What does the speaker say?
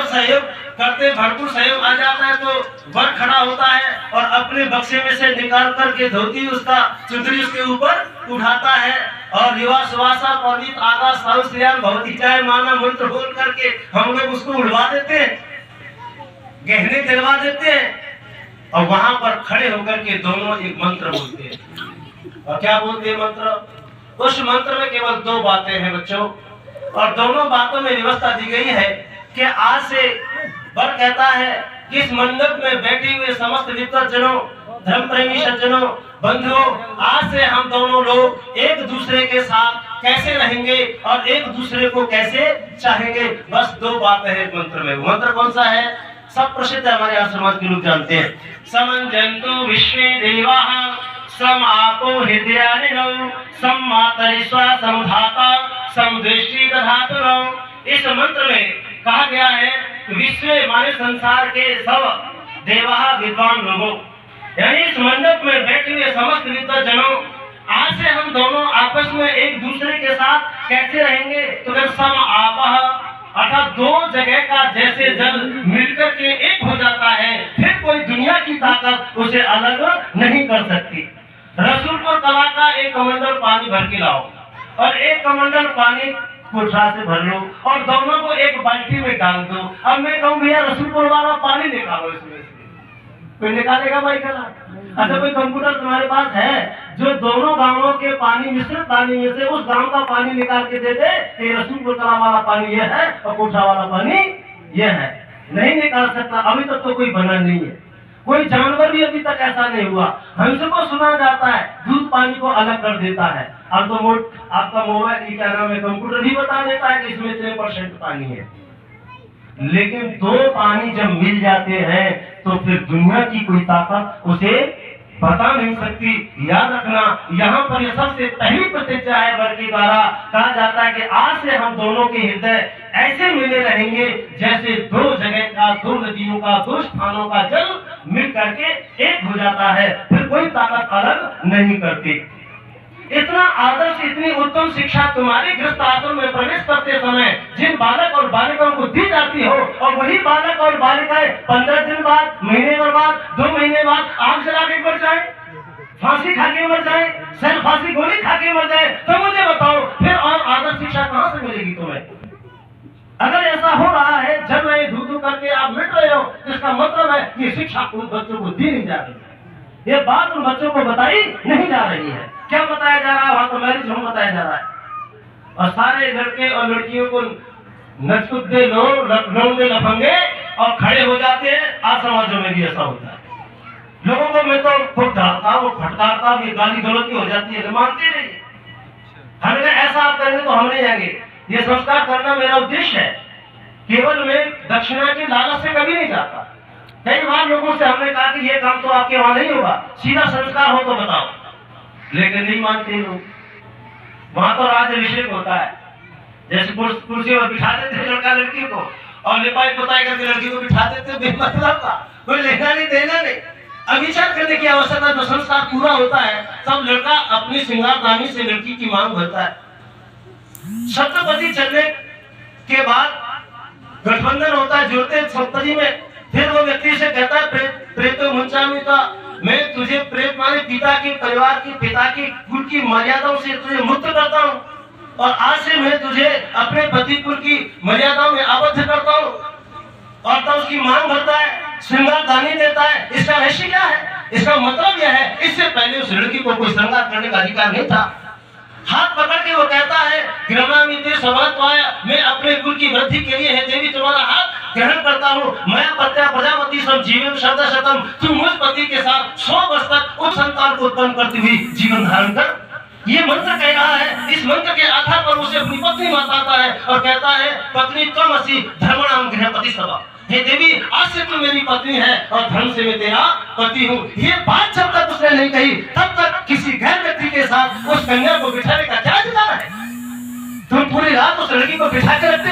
सहयोग करते, भरपूर सहयोग आ जाता है तो वर खड़ा होता है और अपने बक्से में से निकाल करके धोती उसका चुंदरी उसके ऊपर उठाता है और रिवा सुवासा पवित आगा साउसियान भवती चाय माना मंत्र बोल करके हम लोग उसको उड़वा देते हैं, गहने दिलवा देते हैं और वहां पर खड़े होकर के दोनों एक मंत्र बोलते हैं। और क्या बोलते हैं मंत्र? उस मंत्र में केवल दो बातें हैं बच्चों, और दोनों बातों में व्यवस्था दी गई है कि आज से वर कहता है कि इस मंडप में बैठे हुए समस्त विद्वज्जनों, धर्म प्रेमी सज्जनों, बंधुओं, आज से हम दोनों लोग एक दूसरे के साथ कैसे रहेंगे और एक दूसरे को कैसे चाहेंगे। बस दो बातें हैं मंत्र में। मंत्र कौन सा है? सब प्रसिद्ध है, हमारे यहाँ समाज के लोग जानते हैं। समंजन्तु विश्वे देवाः सम आपो हृदयानिनो सम मातरिस्वा समधाता सम दृष्टि दधातुनो। इस मंत्र में कहा गया है विश्व माने संसार के सब देवाः विद्वान लोगों, यानी इस मंडप में बैठे हुए समस्त विद्वज्जनों, आज से हम दोनों आपस में एक दूसरे के साथ कैसे रहेंगे? तो फिर सम आपः अर्थात दो जगह का जैसे जल मिलकर के एक हो जाता है, फिर कोई दुनिया की ताकत उसे अलग नहीं कर सकती। रसूलपुर कला का एक कमंडल पानी भर के लाओ और एक कमंडल पानी कोठा से भर लो और दोनों को एक बाल्टी में डाल दो। अब मैं कहूँ भैया रसूलपुर वाला पानी निकालो इसमें से, कोई निकालेगा भाई कला? अच्छा कोई कंप्यूटर तुम्हारे पास है जो दोनों गांवों के पानी मिश्रित पानी में से उस गांव का पानी निकाल के दे दे कि रसूलपुर कला वाला पानी ये है और कोठा वाला पानी ये है? नहीं निकाल सकता। अभी तक तो कोई बना नहीं है, कोई जानवर भी अभी तक ऐसा नहीं हुआ। हमको सुना जाता है दूध पानी को अलग कर देता है। अब तो आपका मोबाइल क्या नाम है, कंप्यूटर भी बता देता है कि इसमें 3% पानी है। लेकिन दो पानी जब मिल जाते हैं तो फिर दुनिया की कोई ताकत उसे बता नहीं सकती। याद रखना, यहाँ पर यह सबसे पहली प्रतिज्ञा है वर के द्वारा। कहा जाता है कि आज से हम दोनों के हृदय ऐसे मिले रहेंगे जैसे दो जगह का, दो नदियों का, दो स्थानों का जल मिल करके एक हो जाता है, फिर कोई ताकत अलग नहीं करती। इतना आदर्श, इतनी उत्तम शिक्षा तुम्हारे गृहस्थ आश्रम में प्रवेश करते समय जिन बालक और बालिकाओं को दी जाती हो, और वही बालक और बालिकाएं 15 दिन बाद, महीने भर बाद, 2 महीने बाद आग जला के मर जाए, फांसी खा के मर जाए, सर फांसी गोली खा के मर जाए, तो मुझे बताओ फिर और आदर्श शिक्षा कहाँ से मिलेगी तुम्हें? अगर ऐसा हो रहा है जब मैं धू करके आप मिट रहे हो, इसका मतलब है कि शिक्षा उन बच्चों को दी नहीं जा रही है, ये बात उन बच्चों को बताई नहीं जा रही है। क्या बताया जा रहा है? वहां तो मैरिज होम बताया जा रहा है और सारे लड़के और लड़कियों को नचकुद्दे लोग लौंडे लफंगे और खड़े हो जाते हैं। आज समाजों में भी ऐसा होता है। लोगों को मैं तो खूब डांटता हूँ, फटकारता हूँ, ये गाली गलौज हो जाती है, मानते नहीं। हमने कहा ऐसा आप करेंगे तो हम नहीं जाएंगे। ये संस्कार करना मेरा उद्देश्य है, केवल मैं दक्षिणा की लालच से कभी नहीं जाता। कई बार लोगों से हमने कहा कि ये काम तो आपके वहां नहीं होगा, सीधा संस्कार हो तो बताओ, लेकिन नहीं मानते लोग। वहां तो राज्याभिषेक होता है, जैसे कुर्सी पर बिठा देते लड़का लड़की को और लिपाई पुताई करके लड़की को बिठा देते, बेमतलब का, कोई लेना नहीं देना नहीं। अब विचार करने की आवश्यकता, जो संस्कार पूरा होता है तब लड़का अपनी श्रृंगारदानी से लड़की की मांग भरता है। सप्तपदी चलने के बाद गठबंधन होता है, जुड़ते सप्तपदी में, फिर वो व्यक्ति से कहता है प्रेतो मुंचामी का, मैं तुझे प्रेत माने पिता की, परिवार की, पिता की, कुल की मर्यादाओं से तुझे मुक्त करता हूँ और आज से मैं तुझे अपने पति कुल की मर्यादाओं में आबद्ध करता हूँ। और तब उसकी मांग भरता है, श्रृंगार दानी देता है। इसका रहस्य क्या है? इसका मतलब यह है इससे पहले उस लड़की को कोई श्रृंगार करने का अधिकार नहीं था। हाथ पकड़ के वो कहता है ग्रमामिते सवत्वाय, मैं अपने कुल की वृद्धि के लिए है देवी तुम्हारा हाथ ग्रहण करता हूँ। मैं पत्या प्रजापति सब जीवन शब्द शतम, तू मुझ पति के साथ 100 वर्ष तक उस संतान को उत्पन्न करती हुई जीवन धारण कर। ये मंत्र कह रहा है। इस मंत्र के आधार पर उसे अपनी पत्नी माताता है और कहता है पत्नी त्वमसि धर्मणाम गृहपति सभा, हे देवी आज से तुम मेरी पत्नी है और धर्म से मैं तेरा पति हूँ। ये बात जब तक उसने नहीं कही तब तक किसी गैर व्यक्ति के साथ उस कन्या को बिठाने का क्या अधिकार है? तुम पूरी रात उस लड़की को बिठा के रखते